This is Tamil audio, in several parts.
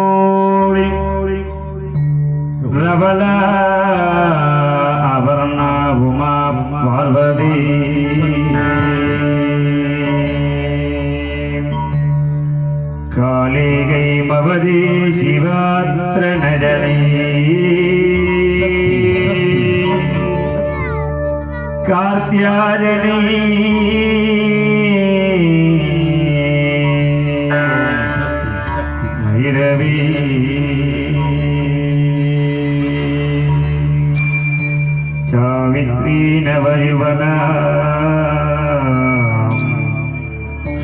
चंद्रमौळि प्रबल आभरण उमा पार्वती कालिकै मवदी शिवात्र नजनी कार्त्यायनी भैरवी सावित्री नवयुवना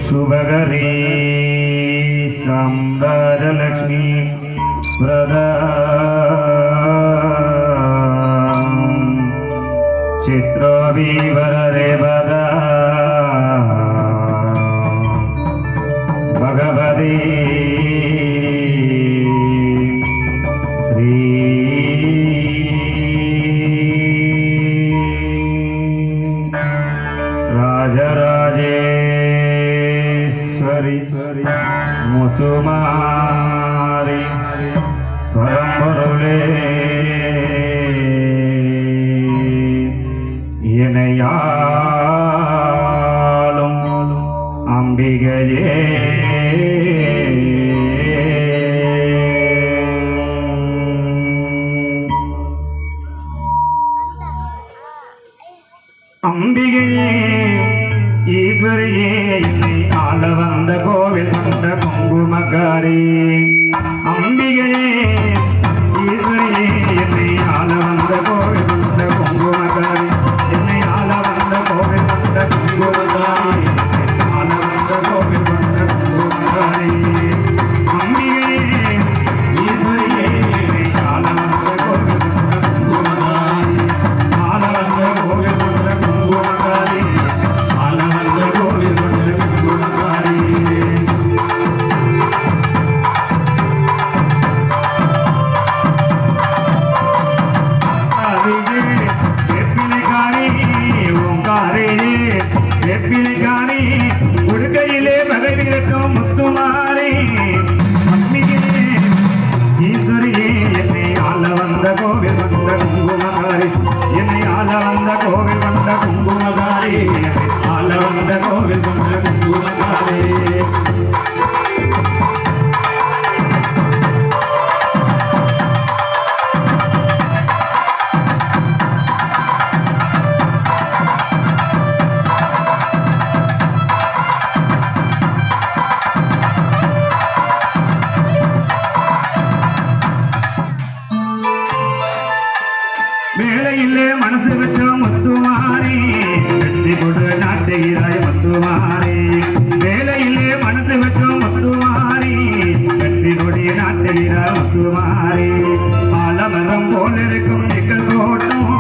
शुभकरी साम्राज्यलक्ष्मी प्रदा चित्रवीवररेवदा भगवती श्री राजराजेश्वरी मुतुमारी परम्परुले இணையாலும் அம்பிகையே அம்பிகையே ஈஸ்வரியே என்னை ஆள வந்த கோவில் கொண்ட குங்குமக்காரி அம்பிகையே ஈஸ்வரியே என்னை ஆள வந்த கோவில் கொண்ட குங்குமக்காரி என்னை ஆள வந்த கோவில் கொண்ட குங்குமக்காரி ஆள வந்த கோவில் கொண்ட குங்குமக்காரி அம்பிகையே ஈஸ்வரியே என்னை ஆள வந்த கோவில் கொண்ட குங்குமக்காரி ஆள வந்த கோவில் கொண்ட குங்குமக்காரி ஆள வந்த கோவில் கொண்ட குங்குமக்காரி உடுக்கையிலே பகைவிருக்கும் முத்துமாரி அம்பிகையே ஈஸ்வரியே என்னை ஆள வந்த கோவில் வந்த குங்குமகாரி என்னை ஆள வந்த கோவில் வந்த குங்குமகாரி ஆள வந்த கோவில் வந்த குங்குமகாரி வேலையிலே மனசு வச்ச முத்துமாரி வெற்றி கொடு நாட்டுகிறாய் முத்துமாரி வேலையிலே மனசு வச்ச முத்துமாரி வெற்றி கொடி நாட்டுகிறாய் முத்துமாரி ஆலமரம் போல் இருக்கும் நிக்கல் தோட்டம்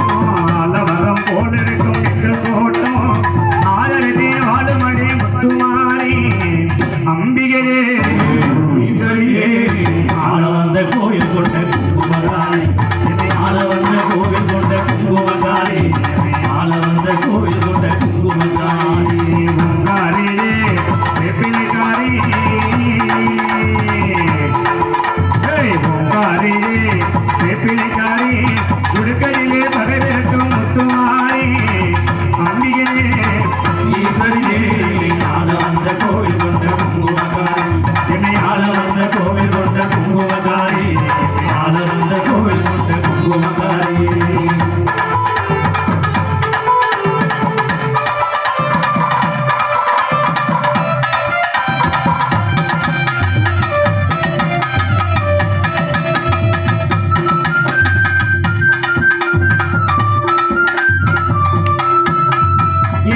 ஆலமரம் போல் இருக்கும் நிக்கல் தோட்டம் ஆலரடி ஆடுமடி முத்துமாரி அம்பிகையே ஈஸ்வரியே ஆள வந்த கோயில் கொண்ட குங்குமகாரி என்னை ஆள வந்த கோவில் கொண்ட குங்குமகாரி ஆள வந்த கோவில் கொண்ட குங்குமகாரி உங்காரியே வெப்பிலைக்காரி உங்காரியே வெப்பிலைக்காரி உடுக்கையிலே பகைவிருக்கும் முத்துமாரி அம்பிகையே ஈஸ்வரியே ஆள வந்த கோவில் கொண்ட குங்குமகாரி என்னை ஆள வந்த கோவில் கொண்ட குங்குமகாரி ஆள வந்த கோவில் கொண்ட குங்குமகாரி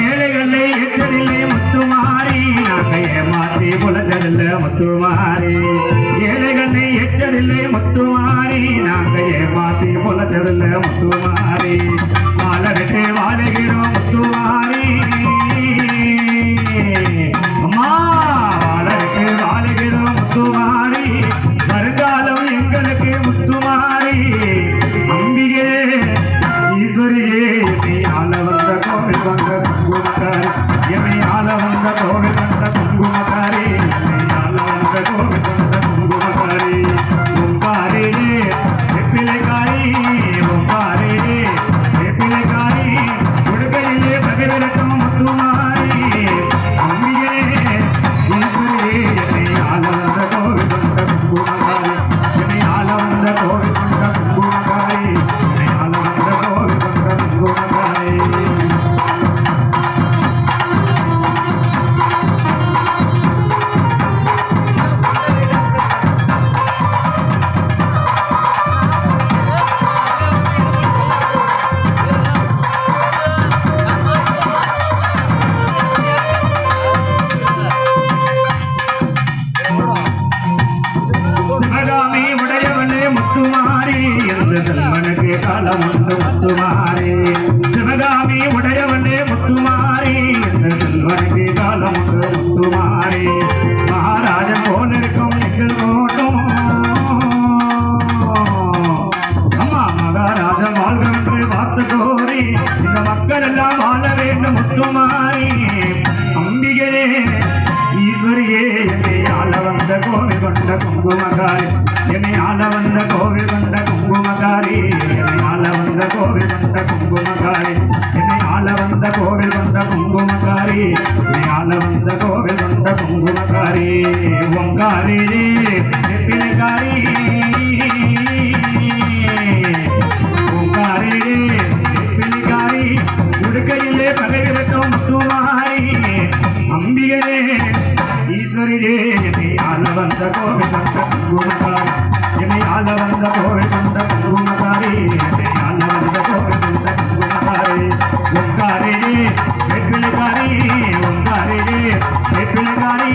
ஏழைகளை எச்சரில்லை முத்துமாரி நாங்கள் ஏமாற்றி புலச்சதில்லை முத்துமாரி ஏழைகளை எச்சரில்லை முத்துமாரி நாங்கள் ஏமாற்றி புலச்சதில்லை முத்துமாரி வாழவிட்டு வாழுகிறோம் முத்துமாரி அம்மா வாழவிட்டு வாழுகிறோம் முத்துமாரி வருங்காலம் எங்களுக்கு முத்துமாரி அம்பிகே ஈஸ்வரியே நீ ஆள வந்த கோவில் கொண்ட குங்குமக்காரி என்னை ஆள வந்த கோவில் கொண்ட குங்குமக்காரி என்னை ஆள வந்த கோவில் கொண்ட குங்குமக்காரி உங்காரிலே வெப்பிலைக்காரி உங்காரிலே வெப்பிலைக்காரி உடுக்கையிலே பகைவிரட்டும் முத்துமாரி அம்பியே ஈஸ்வரியே என்னை ஆள வந்த கோவில் கொண்ட குங்குமக்காரி என்னை ஆள வந்த கோவில் கொண்ட குங்குமக்காரி என்னை ஆள வந்த கோவில் கொண்ட குங்குமக்காரி சிவகாமி உடையவனே முத்துமாரி என்று செல்வனுக்கு காலம் உண்டு முத்துமாரி சிவகாமி உடையவனே முத்துமாரி என்று செல்வனுக்கு காலம் உண்டு முத்துமாரி மகாராஜன் போல் இருக்கும் எங்கள் கோட்டம் அம்மா மகாராஜன் வாழ்க என்று பார்த்து கோரி இந்த மக்கள் எல்லாம் வாழ வேண்டும் முத்துமாரி அம்பிகையே ஈஸ்வரியே என்னை ஆள வந்த கோவில் கொண்ட குங்குமக்காரி என்னை ஆள வந்த கோவில் கொண்ட குங்குமக்காரி என்னை ஆள வந்த கோவில் கொண்ட குங்குமக்காரி என்னை ஆள வந்த கோவில் கொண்ட குங்குமக்காரி என்னை ஆள வந்த கோவில் கொண்ட குங்குமக்காரி ஓங்காரியே வெப்பிலைக்காரி ஓங்காரியே வெப்பிலைக்காரி உடுக்கையிலே பகைவிரட்டும் முத்துமாரி அம்பிகையே ஈஸ்வரியே என்னை ஆள வந்த கோவில் கொண்ட குங்குமக்காரி என்னை ஆள வந்த கோவில் கொண்ட குங்குமக்காரி என்னை ஆள வந்த கோவில் கொண்ட குங்குமக்காரி ஒங்காரியே வெப்பிலைக்காரி ஒங்காரியே வெப்பிலைக்காரி